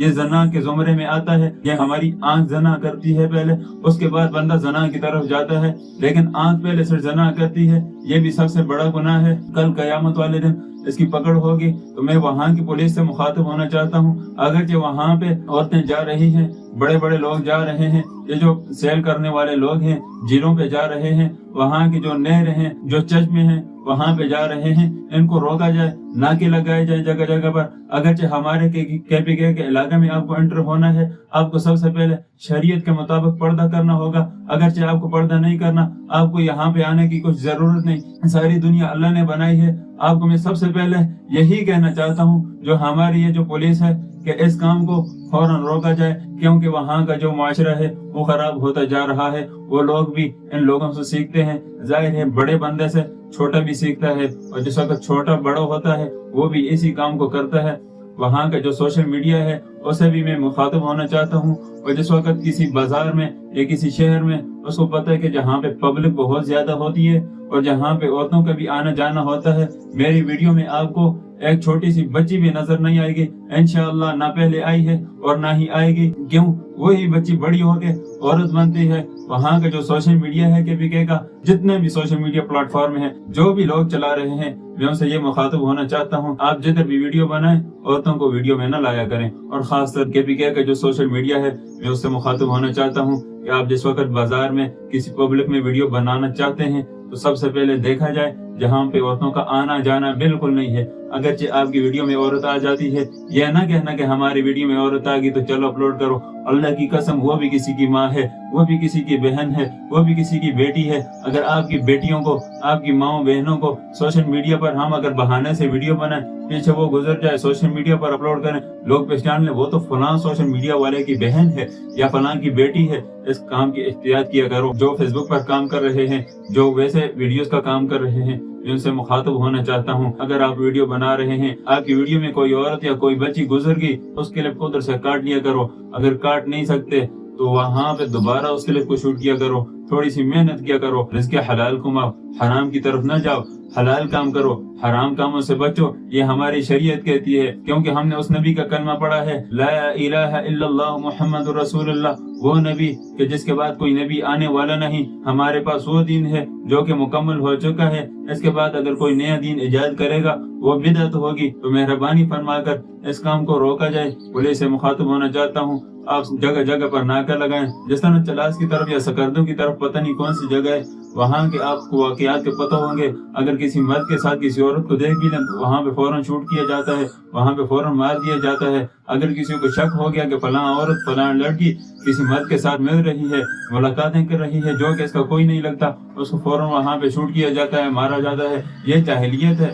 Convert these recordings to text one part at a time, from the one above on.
یہ زنا کے زمرے میں آتا ہے. یہ ہماری آنکھ زنا کرتی ہے پہلے, اس کے بعد بندہ زنا کی طرف جاتا ہے, لیکن آنکھ پہلے سے زنا کرتی ہے. یہ بھی سب سے بڑا گناہ ہے. کل قیامت والے دن اس کی پکڑ ہوگی تو میں وہاں کی پولیس سے مخاطب ہونا چاہتا ہوں. اگرچہ وہاں پہ عورتیں جا رہی ہیں, بڑے بڑے لوگ جا رہے ہیں, یہ جو سیل کرنے والے لوگ ہیں جھیلوں پہ جا رہے ہیں, وہاں کی جو نہریں ہیں, جو چشمے ہیں وہاں پہ جا رہے ہیں, ان کو روکا جائے, ناکے لگائے جائے جگہ جگہ پر. اگرچہ ہمارے KPK کے علاقے میں آپ کو انٹر ہونا ہے, آپ کو سب سے پہلے شریعت کے مطابق پردہ کرنا ہوگا. اگرچہ آپ کو پردہ نہیں کرنا, آپ کو یہاں پہ آنے کی کچھ ضرورت نہیں, ساری دنیا اللہ نے بنائی ہے. آپ کو میں سب سے پہلے یہی کہنا چاہتا ہوں, جو ہماری یہ جو پولیس ہے, کہ اس کام کو فوراً روکا جائے, کیونکہ وہاں کا جو معاشرہ ہے وہ خراب ہوتا جا رہا ہے. وہ لوگ بھی ان لوگوں سے سیکھتے ہیں. ظاہر ہے بڑے بندے سے چھوٹا بھی سیکھتا ہے, اور جس وقت چھوٹا بڑا ہوتا ہے وہ بھی اسی کام کو کرتا ہے. وہاں کا جو سوشل میڈیا ہے اسے بھی میں مخاطب ہونا چاہتا ہوں. اور جس وقت کسی بازار میں یا کسی شہر میں اس کو پتہ ہے کہ جہاں پہ پبلک بہت زیادہ ہوتی ہے اور جہاں پہ عورتوں کا بھی آنا جانا ہوتا ہے, میری ویڈیو میں آپ کو ایک چھوٹی سی بچی بھی نظر نہیں آئے گی. انشاءاللہ نہ پہلے آئی ہے اور نہ ہی آئے گی. کیوں؟ وہی بچی بڑی ہو کے عورت بنتی ہے. وہاں کا جو سوشل میڈیا ہے KPK کا, جتنے بھی سوشل میڈیا پلیٹ فارم ہیں, جو بھی لوگ چلا رہے ہیں, میں ان سے یہ مخاطب ہونا چاہتا ہوں, آپ جدھر بھی ویڈیو بنائیں عورتوں کو ویڈیو میں نہ لایا کریں. اور خاص طور KPK کا جو سوشل میڈیا ہے, میں اس سے مخاطب ہونا چاہتا ہوں کہ آپ جس وقت بازار میں کسی پبلک میں ویڈیو بنانا چاہتے ہیں تو سب سے پہلے دیکھا جائے جہاں پہ عورتوں کا آنا جانا بالکل نہیں ہے. اگرچہ آپ کی ویڈیو میں عورت آ جاتی ہے, یہ نہ کہنا کہ ہماری ویڈیو میں عورت آ گئی تو چلو اپلوڈ کرو. اللہ کی قسم وہ بھی کسی کی ماں ہے, وہ بھی کسی کی بہن ہے, وہ بھی کسی کی بیٹی ہے. اگر آپ کی بیٹیوں کو, آپ کی ماؤں بہنوں کو سوشل میڈیا پر ہم اگر بہانے سے ویڈیو بنائیں, پیچھے وہ گزر جائے, سوشل میڈیا پر اپلوڈ کریں, لوگ پہچان لیں وہ تو فلاں سوشل میڈیا والے کی بہن ہے یا فلاں کی بیٹی ہے. اس کام کی احتیاط کیا کرو. جو فیس بک پر کام کر رہے ہیں, جو ویسے ویڈیوز کا کام کر رہے ہیں, ان سے مخاطب ہونا چاہتا ہوں, اگر آپ ویڈیو بنا رہے ہیں, آپ کی ویڈیو میں کوئی عورت یا کوئی بچی گزر گئی, اس کلپ کو ادھر سے کاٹ لیا کرو. اگر کاٹ نہیں سکتے تو وہاں پہ دوبارہ اس کلپ کو شوٹ کیا کرو. تھوڑی سی محنت کیا کرو. رزق حلال کماؤ, حرام کی طرف نہ جاؤ, حلال کام کرو, حرام کاموں سے بچو. یہ ہماری شریعت کہتی ہے, کیونکہ ہم نے اس نبی کا کلمہ پڑھا ہے, لا الہ الا اللہ محمد رسول اللہ, وہ نبی کہ جس کے بعد کوئی نبی آنے والا نہیں. ہمارے پاس وہ دین ہے جو کہ مکمل ہو چکا ہے. اس کے بعد اگر کوئی نیا دین ایجاد کرے گا وہ بدعت ہوگی. تو مہربانی فرما کر اس کام کو روکا جائے. پولیس سے مخاطب ہونا چاہتا ہوں, آپ جگہ جگہ پر ناکہ لگائیں. جس طرح چلاس کی طرف یا سکردو کی طرف پتہ نہیں کون سی جگہ ہے, وہاں کے آپ کو واقعات کے پتہ ہوں گے. اگر کسی مرد کے ساتھ کسی عورت کو دیکھ بھی لیں, وہاں پہ فوراً شوٹ کیا جاتا ہے, وہاں پہ فوراً مار دیا جاتا ہے. اگر کسی کو شک ہو گیا کہ فلاں عورت فلاں لڑکی کسی مرد کے ساتھ مل رہی ہے, ملاقاتیں کر رہی ہے, جو کہ اس کا کوئی نہیں لگتا, اس کو فوراً وہاں پہ شوٹ کیا جاتا ہے, مارا جاتا ہے. یہ جاہلیت ہے.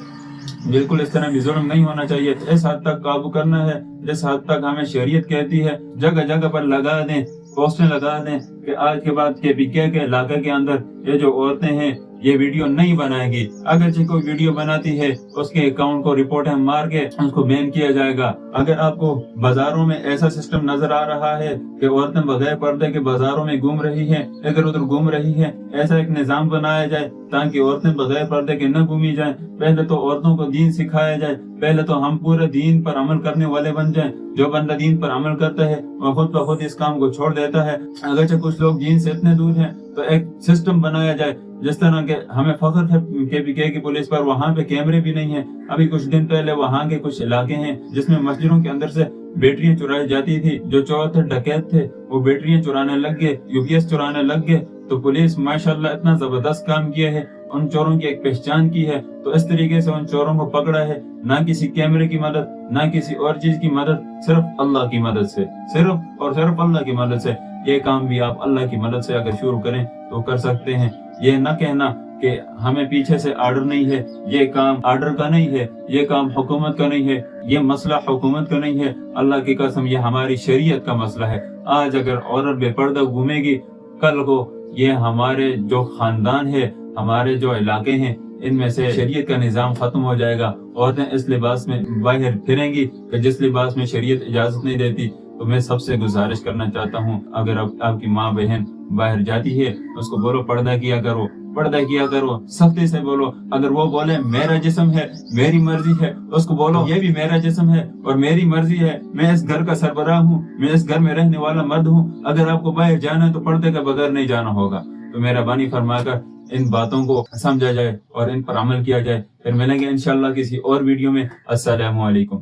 بالکل اس طرح بھی ظلم نہیں ہونا چاہیے. اس حد تک قابو کرنا ہے جس حد تک ہمیں شریعت کہتی ہے. جگہ جگہ پر لگا دیں, پوسٹیں لگا دیں کہ آج کے بعد KPK کے علاقے کے اندر یہ جو عورتیں ہیں یہ ویڈیو نہیں بنائے گی. اگرچہ کوئی ویڈیو بناتی ہے اس کے اکاؤنٹ کو رپورٹیں مار کے اس کو بین کیا جائے گا. اگر آپ کو بازاروں میں ایسا سسٹم نظر آ رہا ہے کہ عورتیں بغیر پردے کے بازاروں میں گھوم رہی ہیں, ادھر ادھر گھوم رہی ہیں, ایسا ایک نظام بنایا جائے تاکہ عورتیں بغیر پردے کے نہ گھومی جائیں. پہلے تو عورتوں کو دین سکھایا جائے, پہلے تو ہم پورے دین پر عمل کرنے والے بن جائیں. جو بندہ دین پر عمل کرتا ہے وہ خود بخود اس کام کو چھوڑ دیتا ہے. اگرچہ کچھ لوگ دین سے اتنے دور ہیں تو ایک سسٹم بنایا جائے. جس طرح کہ ہمیں فخر ہے KPK کی پولیس پر, وہاں پہ کیمرے بھی نہیں ہیں. ابھی کچھ دن پہلے وہاں کے کچھ علاقے ہیں جس میں مسجدوں کے اندر سے بیٹریاں چرائی جاتی تھی. جو چور تھے, ڈکیت تھے, وہ بیٹریاں چرانے لگ گئے, UPS چرانے لگ گئے. تو پولیس ماشاءاللہ اتنا زبردست کام کیا ہے, ان چوروں کی ایک پہچان کی ہے. تو اس طریقے سے ان چوروں کو پکڑا ہے, نہ کسی کیمرے کی مدد, نہ کسی اور چیز کی مدد, صرف اللہ کی مدد سے, صرف اور صرف اللہ کی مدد سے. یہ کام بھی آپ اللہ کی مدد سے اگر شروع کریں تو کر سکتے ہیں. یہ نہ کہنا کہ ہمیں پیچھے سے آرڈر نہیں ہے, یہ کام آرڈر کا نہیں ہے, یہ کام حکومت کا نہیں ہے, یہ مسئلہ حکومت کا نہیں ہے. اللہ کی قسم یہ ہماری شریعت کا مسئلہ ہے. آج اگر عورت بے پردہ گھومے گی, کل کو یہ ہمارے جو خاندان ہے, ہمارے جو علاقے ہیں, ان میں سے شریعت کا نظام ختم ہو جائے گا. عورتیں اس لباس میں باہر پھریں گی کہ جس لباس میں شریعت اجازت نہیں دیتی. تو میں سب سے گزارش کرنا چاہتا ہوں اگر آپ کی ماں بہن باہر جاتی ہے اس کو بولو پردہ کیا کرو سختی سے بولو. اگر وہ بولے میرا جسم ہے میری مرضی ہے اس کو بولو یہ بھی میرا جسم ہے اور میری مرضی ہے, میں اس گھر کا سربراہ ہوں, میں اس گھر میں رہنے والا مرد ہوں, اگر آپ کو باہر جانا ہے تو پردے کے بغیر نہیں جانا ہوگا. تو مہربانی فرما کر ان باتوں کو سمجھا جائے اور ان پر عمل کیا جائے. پھر ملیں گے انشاءاللہ کسی اور ویڈیو میں. السلام علیکم.